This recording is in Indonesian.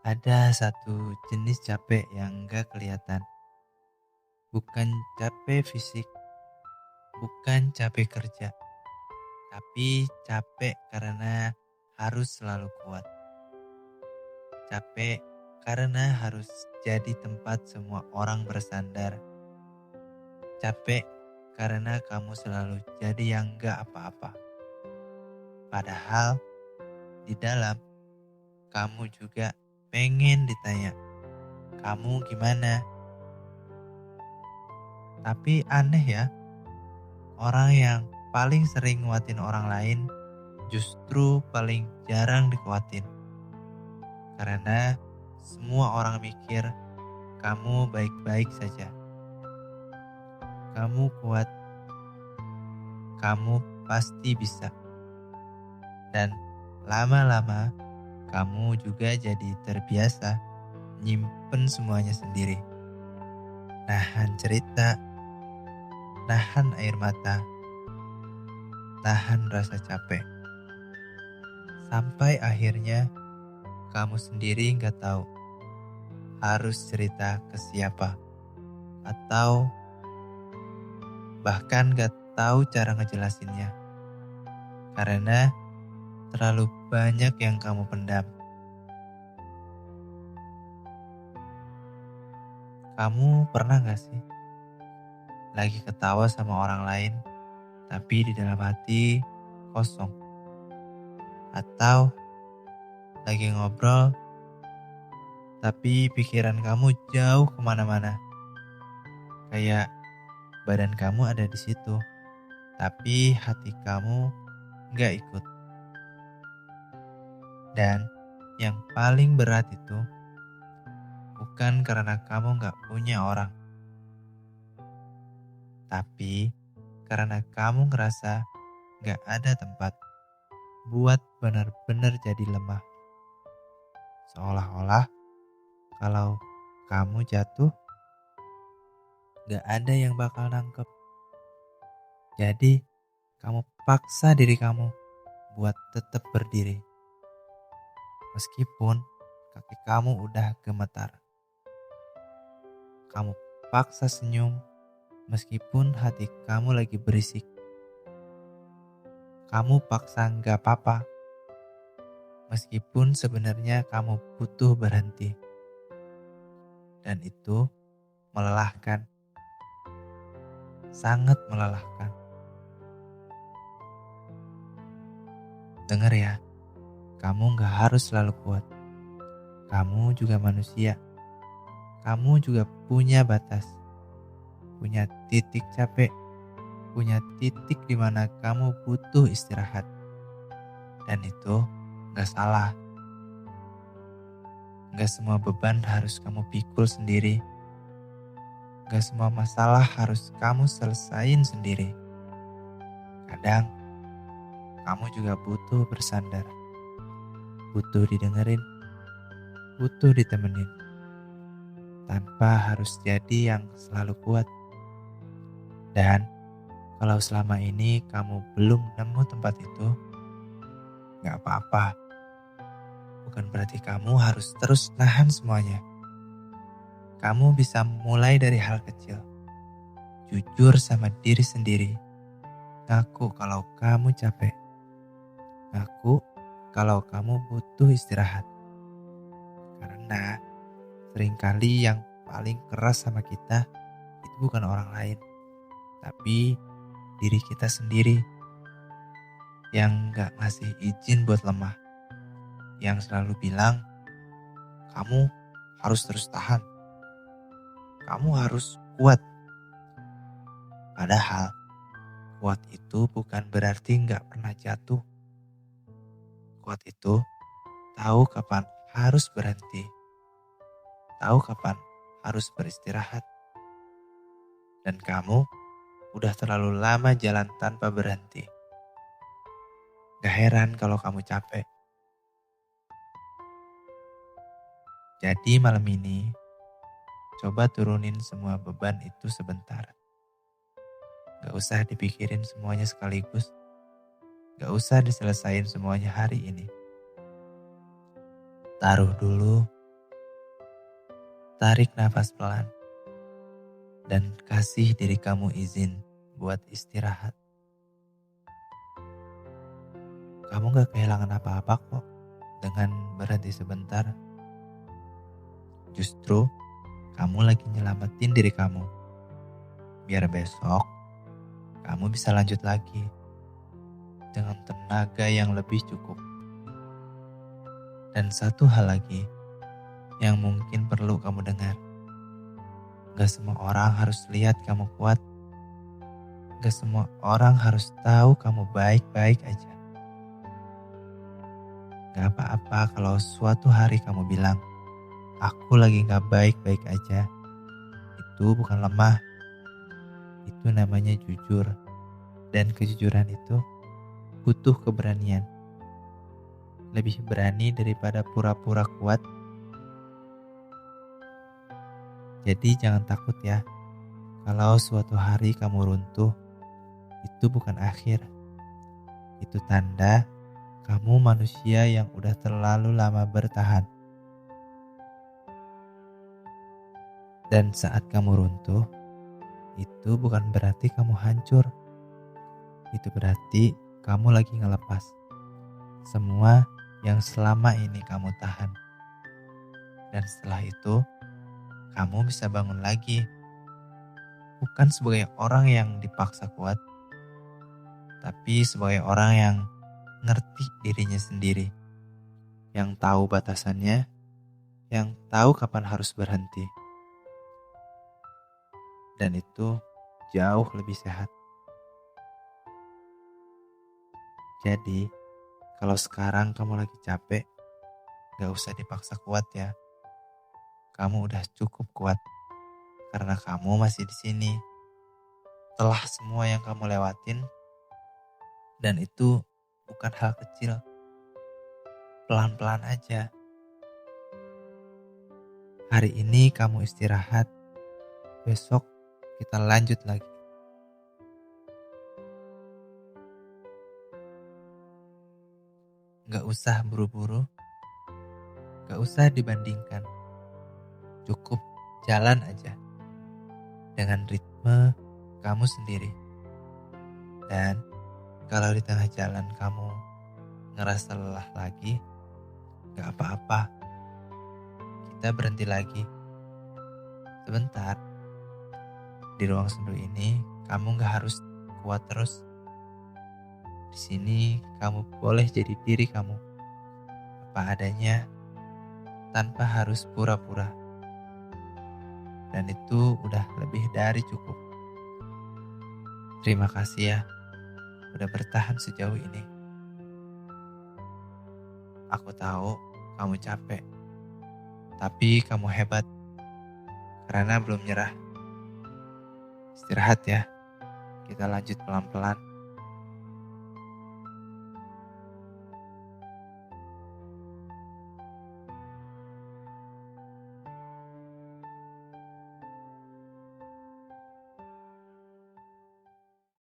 Ada satu jenis capek yang gak kelihatan. Bukan capek fisik, bukan capek kerja, tapi capek karena harus selalu kuat. Capek karena harus jadi tempat semua orang bersandar. Capek karena kamu selalu jadi yang gak apa-apa. Padahal di dalam kamu juga pengen ditanya, kamu gimana? Tapi aneh ya, orang yang paling sering nguatin orang lain justru paling jarang dikuatin. Karena semua orang mikir kamu baik-baik saja. Kamu kuat, kamu pasti bisa. Dan lama-lama kamu juga jadi terbiasa nyimpen semuanya sendiri. Nahan cerita, nahan air mata, tahan rasa capek. Sampai akhirnya kamu sendiri gak tahu harus cerita ke siapa. Atau bahkan gak tahu cara ngejelasinnya. Karena terlalu banyak yang kamu pendam. Kamu pernah gak sih lagi ketawa sama orang lain, tapi di dalam hati kosong? Atau lagi ngobrol, tapi pikiran kamu jauh kemana-mana. Kayak badan kamu ada di situ, tapi hati kamu gak ikut. Dan yang paling berat itu bukan karena kamu gak punya orang, tapi karena kamu ngerasa gak ada tempat buat benar-benar jadi lemah. Seolah-olah kalau kamu jatuh, gak ada yang bakal nangkep. Jadi kamu paksa diri kamu buat tetap berdiri. Meskipun kaki kamu udah gemetar. Kamu paksa senyum meskipun hati kamu lagi berisik. Kamu paksa gak apa-apa meskipun sebenarnya kamu butuh berhenti. Dan itu melelahkan. Sangat melelahkan. Dengar ya, kamu gak harus selalu kuat. Kamu juga manusia. Kamu juga punya batas. Punya titik capek. Punya titik di mana kamu butuh istirahat. Dan itu gak salah. Gak semua beban harus kamu pikul sendiri. Gak semua masalah harus kamu selesain sendiri. Kadang kamu juga butuh bersandar. Butuh didengerin. Butuh ditemenin. Tanpa harus jadi yang selalu kuat. Dan kalau selama ini kamu belum nemu tempat itu, gak apa-apa. Bukan berarti kamu harus terus nahan semuanya. Kamu bisa mulai dari hal kecil. Jujur sama diri sendiri. Ngaku kalau kamu capek. Ngaku kalau kamu butuh istirahat. Karena seringkali yang paling keras sama kita itu bukan orang lain, tapi diri kita sendiri yang gak ngasih izin buat lemah. Yang selalu bilang, kamu harus terus tahan. Kamu harus kuat. Padahal kuat itu bukan berarti gak pernah jatuh. Kuat itu tahu kapan harus berhenti. Tahu kapan harus beristirahat. Dan kamu udah terlalu lama jalan tanpa berhenti. Gak heran kalau kamu capek. Jadi malam ini, coba turunin semua beban itu sebentar. Gak usah dipikirin semuanya sekaligus. Gak usah diselesain semuanya hari ini. Taruh dulu Tarik nafas pelan dan kasih diri kamu izin buat istirahat. Kamu gak kehilangan apa-apa kok dengan berhenti sebentar. Justru kamu lagi nyelamatin diri kamu. Biar besok kamu bisa lanjut lagi dengan tenaga yang lebih cukup. Dan satu hal lagi yang mungkin perlu kamu dengar. Gak semua orang harus lihat kamu kuat. Gak semua orang harus tahu kamu baik-baik aja. Gak apa-apa kalau suatu hari kamu bilang, aku lagi gak baik-baik aja. Itu bukan lemah. Itu namanya jujur. Dan kejujuran itu butuh keberanian. Lebih berani daripada pura-pura kuat. Jadi jangan takut ya. Kalau suatu hari kamu runtuh, itu bukan akhir. Itu tanda kamu manusia yang udah terlalu lama bertahan. Dan saat kamu runtuh, itu bukan berarti kamu hancur. Itu berarti kamu lagi ngelepas semua yang selama ini kamu tahan. Dan setelah itu, kamu bisa bangun lagi. Bukan sebagai orang yang dipaksa kuat, tapi sebagai orang yang ngerti dirinya sendiri. Yang tahu batasannya, yang tahu kapan harus berhenti. Dan itu jauh lebih sehat. Jadi, kalau sekarang kamu lagi capek, gak usah dipaksa kuat ya. Kamu udah cukup kuat. Karena kamu masih di sini. Setelah semua yang kamu lewatin, dan itu bukan hal kecil. Pelan-pelan aja. Hari ini kamu istirahat. Besok kita lanjut lagi. Gak usah buru-buru. Gak usah dibandingkan. Cukup jalan aja. Dengan ritme kamu sendiri. Dan kalau di tengah jalan kamu ngerasa lelah lagi, gak apa-apa. Kita berhenti lagi. Sebentar. Di ruang sendu ini kamu gak harus kuat terus. Di sini kamu boleh jadi diri kamu. Apa adanya, tanpa harus pura-pura. Dan itu udah lebih dari cukup. Terima kasih ya, udah bertahan sejauh ini. Aku tahu kamu capek, tapi kamu hebat karena belum nyerah. Istirahat ya, kita lanjut pelan-pelan.